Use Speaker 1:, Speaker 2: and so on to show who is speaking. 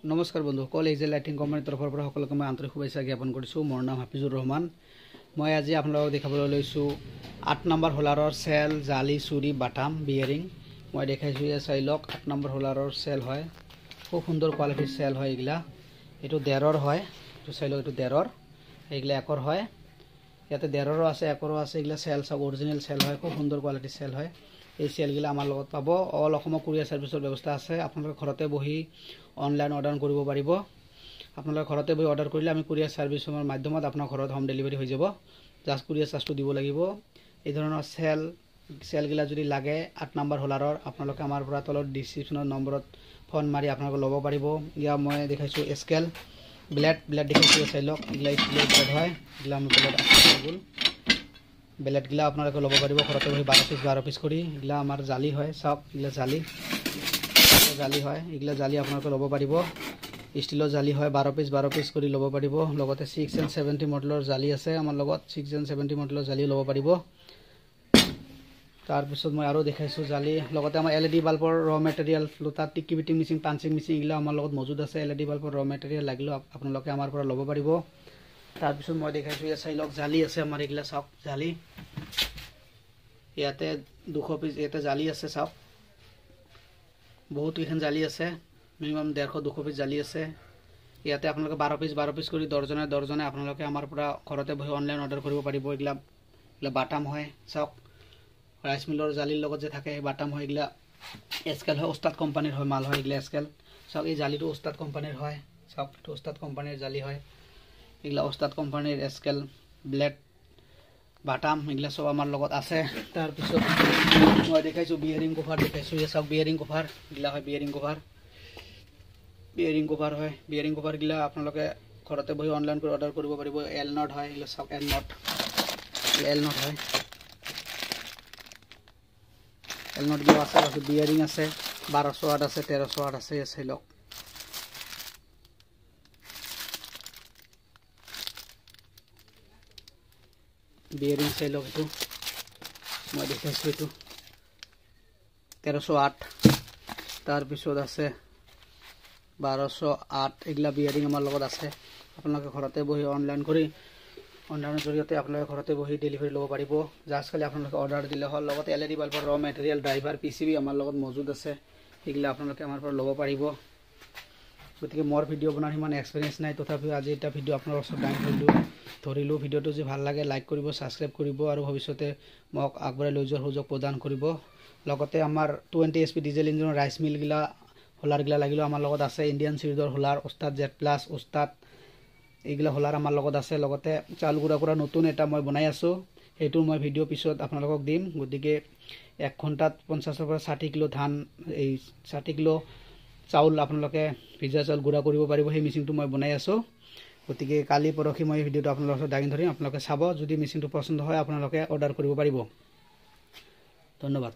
Speaker 1: নমস্কাৰ বন্ধুসকল, এই যে লাইটিং কোম্পানীৰ তৰফৰ পৰা সকলোকে মই আন্তৰিক শুভেচ্ছা জ্ঞাপন কৰিছোঁ। মোৰ নাম হাফিজুৰ ৰহমান। মই আজি আপোনালোকক দেখাবলৈ লৈছোঁ 8 নম্বৰ হোলাৰৰ চেল, জালি, চুৰি, বাটাম, বিয়াৰিং। মই দেখাইছোঁ এই চাই লওক, 8 নম্বৰ হোলাৰৰ চেল হয়, খুব সুন্দৰ কোৱালিটিৰ চেল হয়। এইগিলা এইটো 13ৰ হয়, এইটো চাই লওক, এইটো 13ৰ, এইগিলা 1ৰ হয়। ইয়াতে 13ৰো আছে, 1ৰো আছে। এইগিলা চেল সব অৰিজিনেল চেল হয়, খুব সুন্দৰ কোৱালিটিৰ চেল হয়। এই চেলগিলা আমাৰ লগত পাব। অল অসমৰ কুৰিয়াৰ ছাৰ্ভিচৰ ব্যৱস্থা আছে। আপোনালোকে ঘৰতে বহি অনলাইন অৰ্ডাৰ কৰিব পাৰিব। আপোনালোকে ঘৰতে বহি অৰ্ডাৰ কৰিলে আমি কুৰিয়াৰ ছাৰ্ভিচৰ মাধ্যমত আপোনাৰ ঘৰত হোম ডেলিভাৰী হৈ যাব। জাষ্ট কুৰিয়াৰ চাৰ্জটো দিব লাগিব। এই ধৰণৰ চেলগিলা যদি লাগে 8 নম্বৰ হোলাৰৰ, আপোনালোকে আমাৰ পৰা তলত ডিছক্ৰিপশ্যনৰ নম্বৰত ফোন মাৰি আপোনালোকে ল'ব পাৰিব। ইয়াৰ মই দেখাইছোঁ স্কেল, ব্লেড দেখাইছোঁ, চাই লওক। এইগিলা ষ্টিলৰ ব্লেড হয়, এইগিলা আমাৰ ব্লেড আছে। ব্লেডগিলা আপোনালোকে ল'ব পাৰিব ঘৰতে বহি 12 পিচ কৰি। এইগিলা আমাৰ জালি হয়, চাওক, এইগিলা জালি হয়। এইগিলা জালি আপোনালোকে ল'ব পাৰিব। ষ্টিলৰ জালি হয়, 12 পিচ কৰি ল'ব পাৰিব। লগতে 670 মডেলৰ জালি আছে আমাৰ লগত, 670 মডেলৰ জালি ল'ব পাৰিব। তাৰপিছত মই আৰু দেখাইছোঁ জালি। লগতে আমাৰ LED বাল্বৰ ৰ মেটেৰিয়েল, তাত টিকি বিটিং মেচিন, পাঞ্চিং মেচিন, এইগিলা আমাৰ লগত মজুদ আছে। LED বাল্বৰ ৰ মেটেৰিয়েল লাগিলেও আপোনালোকে আমাৰ পৰা ল'ব পাৰিব। তাৰপিছত মই দেখাইছোঁ ইয়াত চাই লওক, জালি আছে আমাৰ। এইগিলা চাওক, জালি ইয়াতে 200 পিচ ইয়াতে জালি আছে, চাওক, বহুত কেইখন জালি আছে, মিনিমাম 150-200 পিচ জালি আছে। ইয়াতে আপোনালোকে 12 পিচ কৰি দৰ্জনে আপোনালোকে আমাৰ পৰা ঘৰতে বহি অনলাইন অৰ্ডাৰ কৰিব পাৰিব। এইগিলা বাটাম হয়, চাওক, ৰাইচ মিলৰ জালিৰ লগত যে থাকে, বাটাম হয়। এইগিলা স্কেল হয়, উস্তাদ কোম্পানীৰ হয়, মাল হয়। এইগিলা স্কেল চাওক, এই জালিটো উস্তাদ কোম্পানীৰ হয়, চাওক, এইটো উস্তাদ কোম্পানীৰ জালি হয়। এইগিলা উস্তাদ কোম্পানীৰ স্কেল, ব্লেড, বাটাম, এইগিলা সব আমাৰ লগত আছে। তাৰপিছত মই দেখাইছোঁ বিয়াৰিং কভাৰ, দেখাইছোঁ এই চাওক, বিয়াৰিং কভাৰ, এইগিলা হয় বিয়াৰিং কভাৰ হয়। বিয়াৰিং কভাৰগিলা আপোনালোকে ঘৰতে বহি অনলাইন কৰি অৰ্ডাৰ কৰিব পাৰিব। এল নট হয়, এইগিলা চাওক, এল নট হয়। এল নটগিলা আছে। তাৰপিছত বিয়াৰিং আছে, 1200 ৱাট আছে, 1300 ৱাট আছে। চাই লওক, বিয়াৰিং চাই লওক, এইটো মই দেখাইছোঁ, এইটো 1300 ৱাট। তাৰপিছত আছে 1208। এইগিলা বিয়াৰিং আমাৰ লগত আছে। আপোনালোকে ঘৰতে বহি অনলাইনৰ জৰিয়তে আপোনালোকে ঘৰতে বহি ডেলিভাৰী ল'ব পাৰিব। জাষ্ট খালি আপোনালোকে অৰ্ডাৰ দিলে হ'ল। লগতে LED বাল্বৰ ৰ মেটেৰিয়েল, ড্ৰাইভাৰ, PCB আমাৰ লগত মজুদ আছে। সেইগিলা আপোনালোকে আমাৰ পৰা ল'ব পাৰিব। গতিকে মোৰ ভিডিঅ' বনোৱাৰ সিমান এক্সপিৰিয়েঞ্চ নাই, তথাপিও আজি এটা ভিডিঅ' আপোনালোকৰ ওচৰত দাঙি ধৰিলোঁ। ভিডিঅ'টো যদি ভাল লাগে লাইক কৰিব, ছাবস্ক্ৰাইব কৰিব আৰু ভৱিষ্যতে মোক আগবঢ়াই লৈ যোৱাৰ সুযোগ প্ৰদান কৰিব। লগতে আমাৰ 20 HP ডিজেল ইঞ্জিনৰ ৰাইচ মিলগিলা হোলাৰগিলা লাগিলেও আমাৰ লগত আছে। ইণ্ডিয়ান চিৰিজৰ হোলাৰ, উস্তাদ Z+, উস্তাদ, এইগিলা হোলাৰ আমাৰ লগত আছে। লগতে চাউল গুড়া কৰা নতুন এটা মই বনাই আছোঁ, সেইটো মই ভিডিঅ' পিছত আপোনালোকক দিম। গতিকে 1 ঘণ্টাত 50-ৰ পৰা 60 কিলো ধান, এই 60 কিলো চাউল আপোনালোকে ভিজা চাউল গুড়া কৰিব পাৰিব। সেই মেচিনটো মই বনাই আছোঁ। গতিকে কালি পৰহি মই ভিডিঅ'টো আপোনালোকৰ ওচৰত দাঙি ধৰিম। আপোনালোকে চাব, যদি মেচিনটো পচন্দ হয় আপোনালোকে অৰ্ডাৰ কৰিব পাৰিব। ধন্যবাদ।